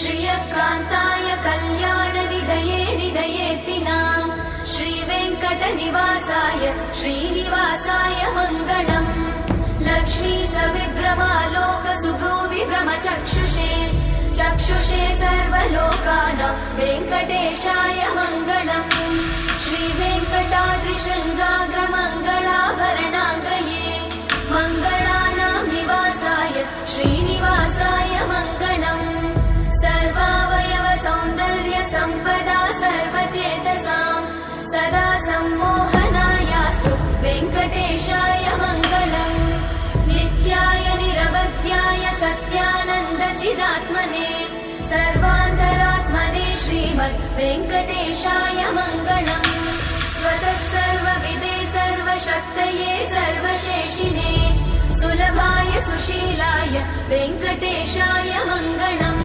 श्रियकान्ताय कल्याणनिधये निधयेतिनाम् श्रीवेङ्कटनिवासाय श्रीनिवासाय मङ्गलम्। लक्ष्मी सविभ्रमालोकसुभ्रूविभ्रमचक्षुषे चक्षुषे सर्वलोकानां वेङ्कटेशाय मङ्गलम्। श्रीवेङ्कटाद्रिशृङ्गाग्रमङ्गलाभरणाङ्गये मङ्गलानां निवासाय श्रीनिवासाय मङ्गलम्। सर्वावयव सौन्दर्य सम्पदा सर्वचेतसां सदा सम्मोहनायास्तु वेङ्कटेशाय मङ्गलम्। नित्याय निरवध्याय सत्यानन्दचिदात्मने सर्वान्तरात्मने श्रीमद् वेङ्कटेशाय मङ्गलम्। स्वतः सर्वविदे सर्वशक्तये सर्वशेषिने सुलभाय सुशीलाय वेङ्कटेशाय मङ्गलम्।